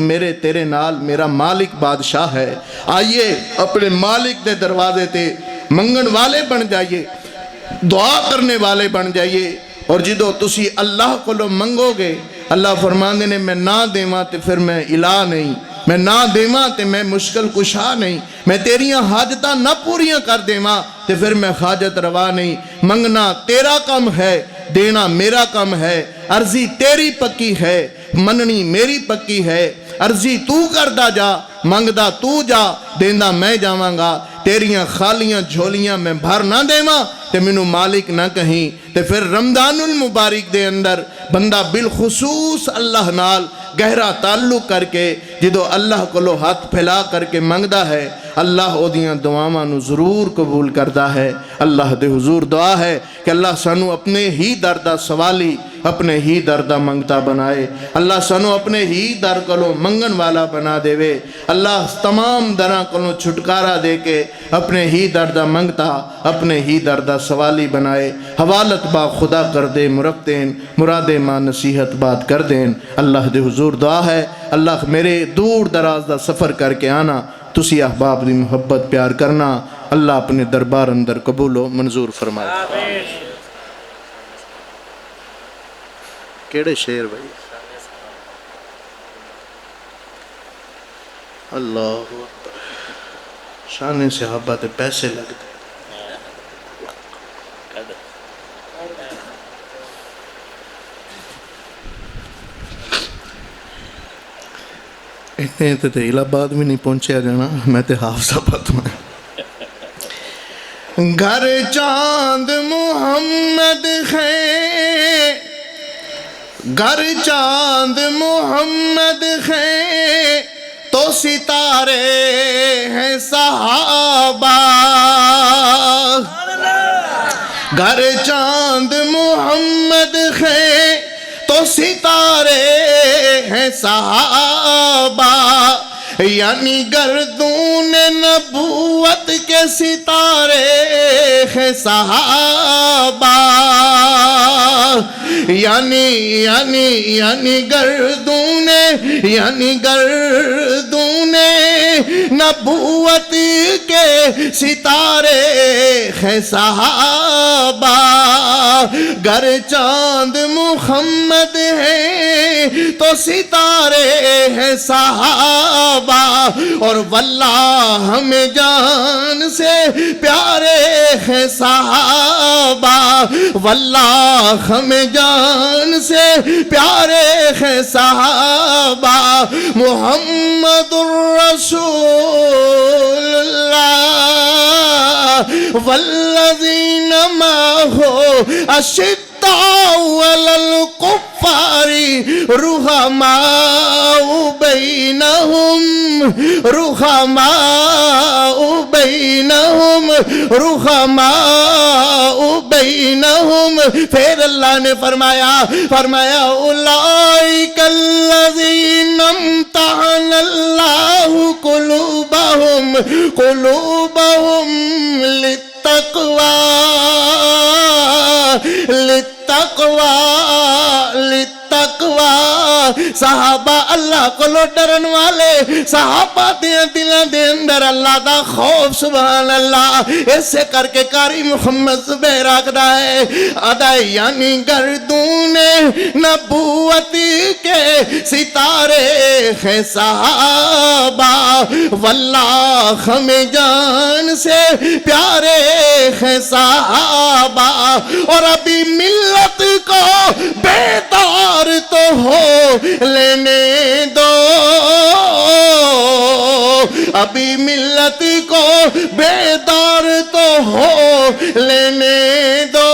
میرے تیرے نال میرا مالک بادشاہ ہے. آئیے اپنے مالک دے دروازے تے منگن والے بن جائیے, دعا کرنے والے بن جائیے. اور جدو تسی اللہ کو لو منگو گے, اللہ فرماندے نے میں نہ دیواں تے پھر میں الہ نہیں, میں نہ دیواں تے میں مشکل کشا نہیں, میں تیریاں حاجتاں نہ پوریاں کر دیواں تے پھر میں حاجت روا نہیں. منگنا تیرا کم ہے, دینا میرا کم ہے. عرضی تیری پکی ہے, مننی میری پکی ہے. عرضی تو کردہ جا, منگدہ تو جا, دیندہ میں جاواں گا. تیریاں خالیاں جھولیاں میں بھر نہ دیواں تے منو مالک نہ کہیں. تے پھر رمضان المبارک دے اندر بندہ بالخصوص اللہ نال گہرا تعلق کر کے جدو اللہ کو لو ہاتھ پھیلا کر کے منگدا ہے, اللہ او دیاں دعاواں نو ضرور قبول کردا ہے. اللہ دے حضور دعا ہے کہ اللہ سانو اپنے ہی دردہ سوالی, اپنے ہی دردہ منگتا بنائے. اللہ سانو اپنے ہی در کلو منگن والا بنا دے وے. اللہ تمام درہ کلو چھٹکارا دے کے اپنے ہی دردہ منگتا, اپنے ہی دردہ سوالی بنائے. حوالت با خدا کر دے مرکتین, مراد ماں نصیحت بات کر دین. اللہ دے حضور دعا ہے اللہ میرے دور دراز دا سفر کر کے آنا, تسی احباب دی محبت پیار کرنا, اللہ اپنے دربار اندر قبول و منظور فرمائے. کیڑے شیر بھائی, اللہ اکبر. شان صحابہ تے پیسے لگ دے. اتنے تے الہ آباد بھی نہیں پہنچیا جانا, میں تے حافظ آباد میں. گھر چاند محمد ہے, گھر چاند محمد ہے, تو ستارے ہیں صحابہ. گھر چاند محمد ہے, تو ستارے ہیں صحابہ. یعنی گردون نبوت کے ستارے ہیں صحابہ. یعنی گردون نبوت کے ستارے ہیں صحابہ. گر چاند محمد ہیں, تو ستارے ہیں صحابہ. اور واللہ ہمیں جان سے پیارے ہیں صحابہ. واللہ ہمیں جان سے پیارے ہیں صحابہ. محمد الرسول اللہ والذین معه اشداء علی الکفار رحماء بینہم, رحماء بینہم, رحماء بینہم. پھر اللہ نے فرمایا اولئک الذین امتحن اللہ قلوبہم للتقوی صحابہ اللہ کو لو ڈرن والے, صحابہ دیاں دلان دے اندر اللہ دا خوف. سبحان اللہ. ایسے کر کے قاری محمد زبیر آقدہ ہے ادائی, یعنی گردون نبوت کے ستارے ہیں صحابہ. واللہ ہمیں جان سے پیارے ہیں صحابہ. اور ابھی ملت کو بیدار تو ہو لینے دو, ابھی ملت کو بیدار تو ہو لینے دو.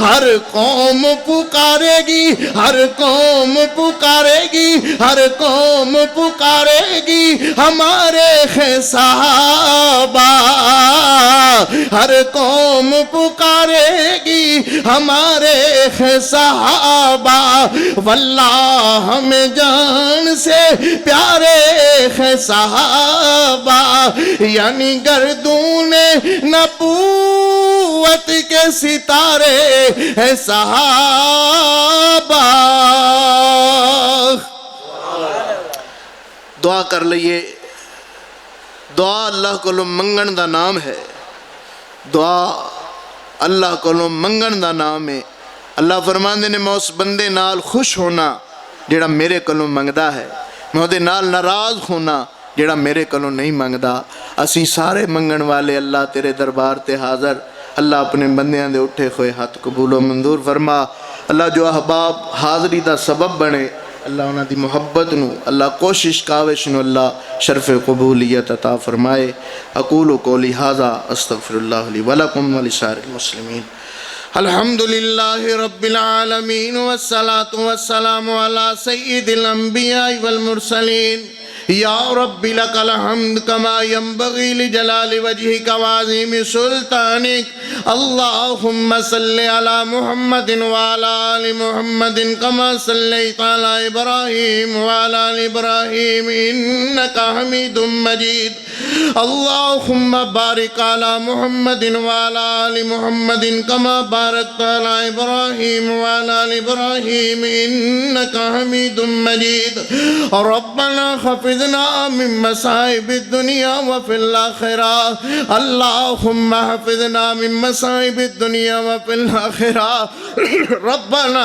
ہر قوم پکارے گی, ہر قوم پکارے گی, ہر قوم پکارے گی ہمارے ہیں صحابہ. ہر قوم پکارے گی ہمارے ہیں صحابہ. واللہ ہمیں جان سے پیارے ہیں صحابہ. یعنی گردون نبوت کے ستارے ہیں صحابہ. دعا کر لئیے. دعا اللہ کو منگن دا نام ہے. دعا اللہ کو منگن دا نام ہے. اللہ فرماندے نے میں اس بندے نال خوش ہونا جڑا میرے کولوں منگدا ہے، میں دے نال ناراض ہونا جڑا میرے کولوں نہیں منگدا. اسی سارے منگن والے اللہ تیرے دربار تے حاضر. اللہ اپنے بندیاں دے اٹھے ہوئے ہاتھ قبول و منظور فرما. اللہ جو احباب حاضری دا سبب بنے، اللہ انہاں دی محبت نو، اللہ کوشش کاوش نو اللہ شرف قبولیت عطا فرمائے. اقول قولی ھذا استغفر اللہ لی ولکم ولسائر المسلمین. الحمدللہ رب العالمین والصلاة والسلام علی سید الانبیاء والمرسلین. یا رب لک الحمد کما ینبغی لجلال وجہک وعظیم سلطانک. اللہم صلی علی محمد وعلی آل محمد کما صلیت علی ابراہیم وعلی آل ابراہیم انکا حمید مجید. اللہم بارک علی محمد وعلی آل محمد کما بارکت علی ابراہیم وعلی آل ابراہیم انکا حمید مجید. ربنا حفظنا من مصائب الدنیا وفی الآخرہ. اللہم حفظنا من مصائب الدنیا وفی الآخرہ. ربنا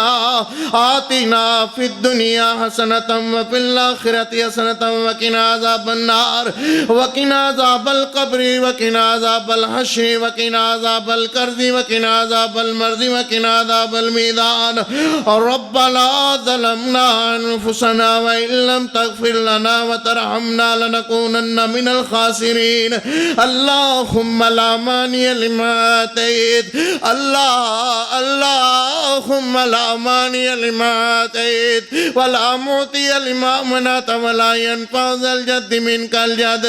آتنا فی الدنیا حسنة وفی الآخرة حسنة وقنا عذاب النار وقنا عذاب القبر وقنا عذاب الحشر وقنا عذاب القرض وقنا عذاب المرض وقنا عذاب الميزان. ربنا ظلمنا أنفسنا وإن لم تغفر لنا وترحمنا لنكونن من الخاسرين. اللهم لا مانع لما آتيت. اللهم لا مانع لما آتيت ولا معطي لما منعت ولا ينفع ذا الجد منك الجد.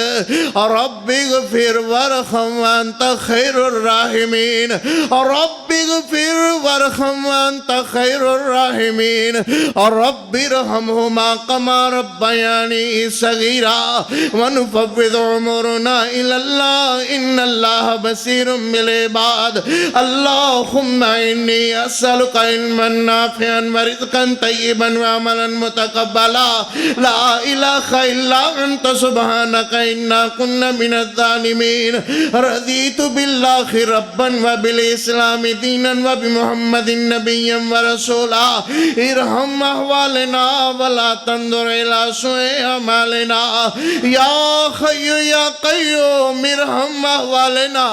رب اغفر وارحم وانت خير الراحمين. رب اغفر وارحم وانت خير الراحمين. رب ارحمهما كما ربياني صغيرا. ونفوض امورنا الى الله ان الله بصير بالعباد. اللهم اني اسالك علما نافعا ورزقا طيبا وعملا متقبلا. لا اله الا انت سبحانك انا كنا من الظالمين. رضيت بالله ربا وبالاسلام دينا وبمحمد نبيا ورسولا. ارحم احوالنا ولا تنظر الى سوء اعمالنا. یا حی یا قیوم ارحم احوالنا.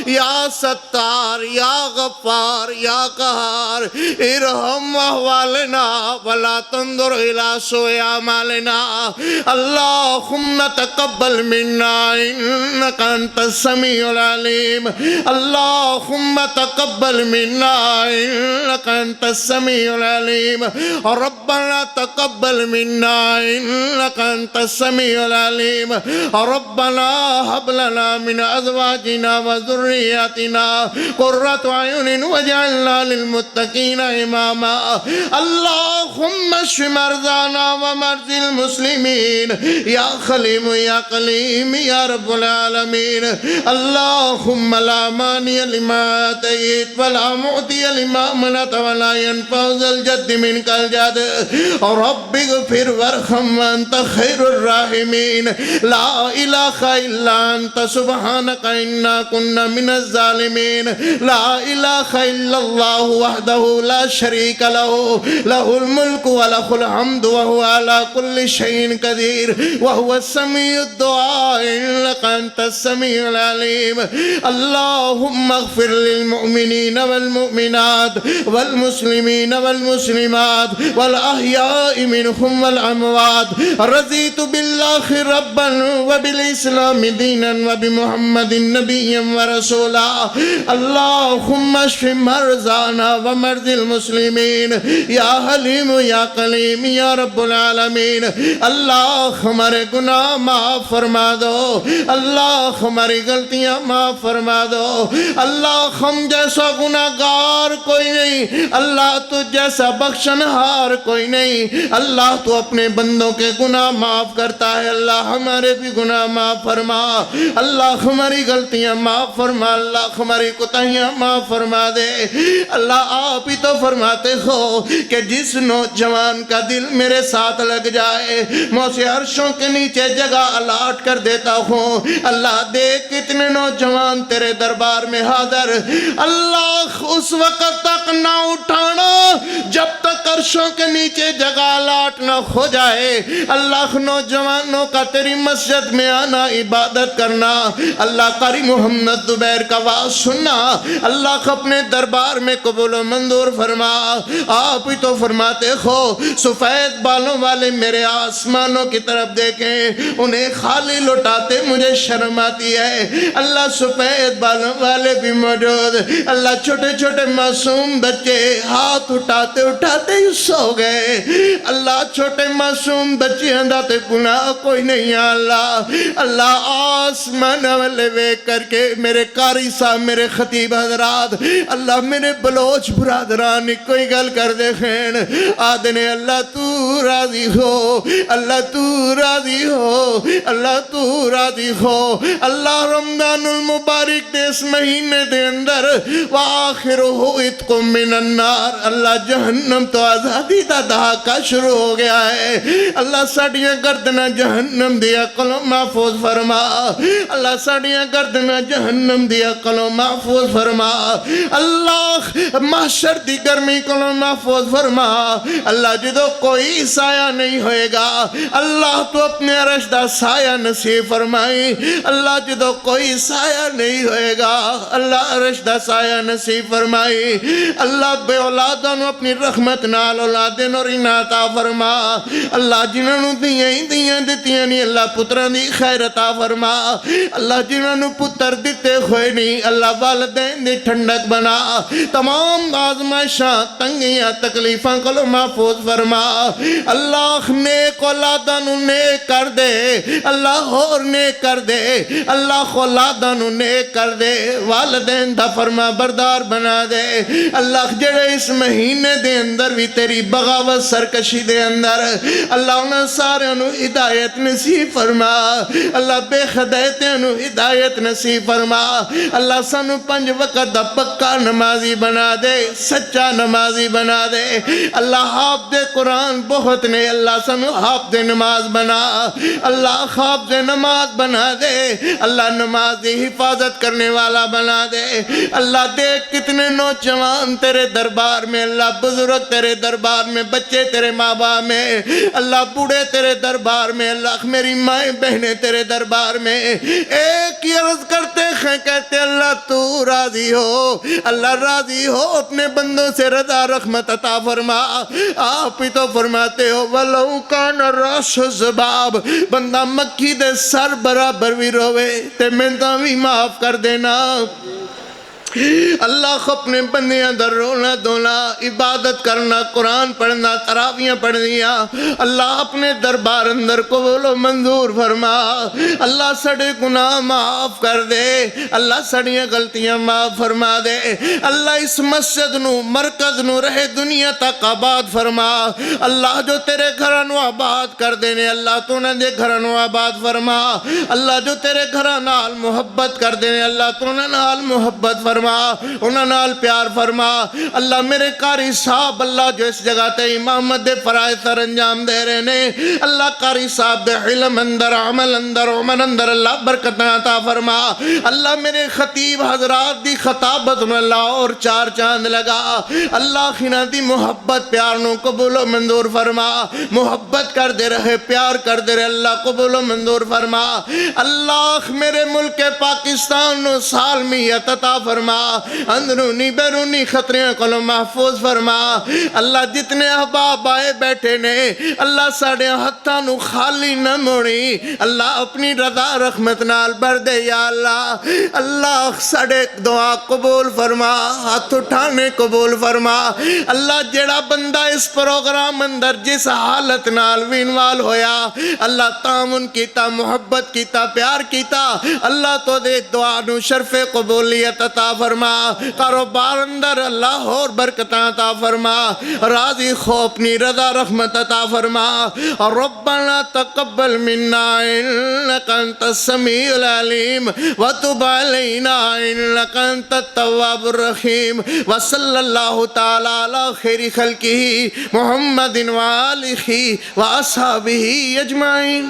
یا ستار یا غفار یا قہار ارحم احوالنا ولا تنظر الى سوء اعمالنا. اللہم تقبل منا انك انت السميع العليم. اللهم تقبل منا انك انت السميع العليم. ربنا تقبل منا انك انت السميع العليم. ربنا هب لنا من ازواجنا وذرياتنا قرة اعين واجعلنا للمتقين اماما. اللهم اشف مرضانا ومرضى المسلمين یا خلیم یا قلیم یا رب العالمین. اللہم لا مانع لما آتیت ولا معطی لما منعت ولا ينفع ذا الجد منك الجد. رب اغفر وارحم وانت خیر الراحمین. لا الہ الا انت سبحانک انا كنا من الظالمین. لا الہ الا اللہ وحدہ لا شریک له له الملک وله الحمد وهو على كل شيء قدیر وهو السميع الدعاء إنك أنت السميع العليم. اللهم اغفر للمؤمنين والمؤمنات والمسلمين والمسلمات والأحياء منهم والأموات. رضيت بالله ربا وبالإسلام دينا وبمحمد نبيا ورسولا. اللهم اشف مرضانا ومرضى المسلمين. یا حلیم یا قلیم یا رب العالمین. اللہ ہمارے گناہ معاف فرما دو اللہ، ہماری غلطیاں معاف فرما دو اللہ، ہم جیسا گناہگار کوئی نہیں اللہ، تو جیسا بخشنہار کوئی نہیں اللہ، تو اپنے بندوں کے گناہ معاف کرتا ہے اللہ، ہمارے بھی گناہ معاف فرما اللہ، ہماری غلطیاں معاف فرما اللہ، ہماری کوتاہیاں معاف فرما دے اللہ۔ آپ ہی تو فرماتے ہو کہ جس نوجوان کا دل میرے ساتھ لگ جائے میں اسے عرشوں کے نیچے جگہ الاٹ کر دیتا ہوں اللہ۔ دیکھ کتنے نوجوان تیرے دربار میں حاضر اللہ، اس وقت تک نہ اٹھانا جب تک عرشوں کے نیچے جگہ الاٹ نہ ہو جائے اللہ۔ نوجوانوں کا تیری مسجد میں آنا، عبادت کرنا اللہ، قاری محمد زبیر کا واز سننا اللہ، اپنے دربار میں قبول و منظور فرما۔ آپ ہی تو فرماتے ہو سفید بالوں والے میرے آسمانوں کی طرف دیکھیں، انہیں خالی لٹاتے مجھے شرم آتی ہے اللہ۔ سفید بالوں والے بھی موجود اللہ، چھوٹے چھوٹے معصوم بچے ہاتھ اٹھاتے اٹھاتے ہی سو گئے اللہ، چھوٹے معصوم بچے انداتے گناہ کوئی نہیں اللہ اللہ۔ آسمان والے ویک کر کے میرے قاری صاحب، میرے خطیب حضرات اللہ، میرے بلوچ برادران کوئی گل کر دے خین آدھنے اللہ تو راضی ہو اللہ، تو راضی ہو اللہ، تو راضی ہو اللہ۔ رمضان المبارک دے اس مہینے دے اندر وآخرہ عتق من النار اللہ، جہنم تو آزادی دا دہاقہ شروع ہو گیا ہے اللہ۔ ساڑیاں گردنہ جہنم دیا قلوں محفوظ فرما اللہ، ساڑیاں گردنہ جہنم دیا قلوں محفوظ فرما اللہ۔ محشر دی گرمی قلوں محفوظ فرما اللہ، جدو کوئی سایہ نہیں ہوئے گا اللہ، تو اپنے عرش دا سایہ نصیب فرمائی اللہ، جدو کوئی سایہ نہیں ہوئے گا اللہ، عرش دا سایہ نصیب فرمائی اللہ۔ بے اولادوں اپنی رحمت نال اولادیں اور عطا فرما اللہ، جنہوں نے دیاں دیتیاں نہیں اللہ، پتران دی خیر عطا فرما اللہ، جنہوں نے پتر دیتے ہوئے نہیں اللہ، والدین دی ٹھنڈک بنا، تمام آزمائشاں تنگیاں تکلیفاں کو محفوظ فرما اللہ۔ نیک اولاداں نو نیک کر دے اللہ، اور نیک کر دے اللہ، اولاداں نو نیک کر دے، والدین دا فرما بردار بنا دے اللہ۔ جڑے اس مہینے دے اندر بھی تیری بغاوت سرکشی دے اندر اللہ، انہاں سارے نو ہدایت نصیب فرما اللہ، بے خدایتیں نو ہدایت نصیب فرما اللہ۔ سانو 5 وقت دا پکا نمازی بنا دے، سچا نمازی بنا دے اللہ۔ حافظ قرآن بہت نے اللہ، سانو حافظ نماز بنا اللہ، حافظ نماز بنا دے اللہ، نماز دی حفاظت کرنے والا بنا دے اللہ۔ دیکھ کتنے نوجوان تیرے دربار میں اللہ، بزرگ تیرے دربار میں، بچے تیرے ماں باپ میں اللہ، بوڑھے تیرے دربار میں اللہ، میری مائیں بہنیں تیرے دربار میں ایک ہی عرض کرتے ہیں، کہتے اللہ تو راضی ہو اللہ، راضی ہو، اپنے بندوں سے رضا رحمت عطا فرما۔ آپ ہی تو فرماتے ہو وَلَوْ كَانَ الرَّأْسُ الزُّبَابُ، بندہ مکھی دے سر برابر بھی روے تے منتاں بھی معاف کر دینا اللہ۔ اپنے بندیاں در رونا دھونا، عبادت کرنا، قرآن پڑھنا، تراویاں پڑھنیاں اللہ، اپنے دربار اندر قبول و منظور فرما اللہ۔ سڑے گناہ معاف کر دے اللہ، سڑیاں غلطیاں معاف فرما دے اللہ۔ اس مسجد نو، مرکز نو، رہے دنیا تک آباد فرما اللہ۔ جو تیرے گھرانو آباد کر دینے اللہ، تو نہ دے گھرانو آباد فرما اللہ۔ جو تیرے گھرانال محبت کر دینے اللہ، تو نہ نال محبت فرما، انہاں نال پیار فرما اللہ۔ میرے قاری صاحب اللہ، جو اس جگہ تے امامت دے فرائض سر انجام دے رہے نے اللہ، قاری صاحب دے علم اندر، عمل اندر، عمر اندر اللہ برکت عطا فرما اللہ۔ میرے خطیب حضرات دی خطابت میں اللہ اور 4 چاند لگا اللہ، خنا دی محبت پیار نو قبول و منظور فرما، محبت کر دے رہے، پیار کر دے رہے اللہ، قبول و منظور فرما اللہ۔ میرے ملک پاکستان نو سالمیت عطا فرما فرما، اندرونی بیرونی خطرے کو محفوظ فرما۔ اللہ جتنے احباب آئے بیٹھے نے اللہ ساڑے ہتھاں نو خالی نہ موڑی، اللہ اپنی رضا رحمت نال بھر دے یا اللہ۔ اللہ ساڑے دعا قبول فرما، ہاتھ اٹھانے قبول فرما۔ اللہ جڑا بندہ اس پروگرام اندر جس حالت نال وینوال ہویا، اللہ تعاون کیتا، محبت کیتا، پیار کیتا، اللہ تو دے دعا نو شرف قبولیت عطا فرما۔ کاروبار اندر اللہ اور برکتاں عطا فرما، راضی خو اپنی رضا رحمت عطا فرما۔ ربنا تقبل منا انک انت السمیع العلیم وتب علینا انک انت التواب الرحیم، وصلی اللہ تعالی علی خیر خلقہ محمد وآلہ وأصحابہ اجمعین۔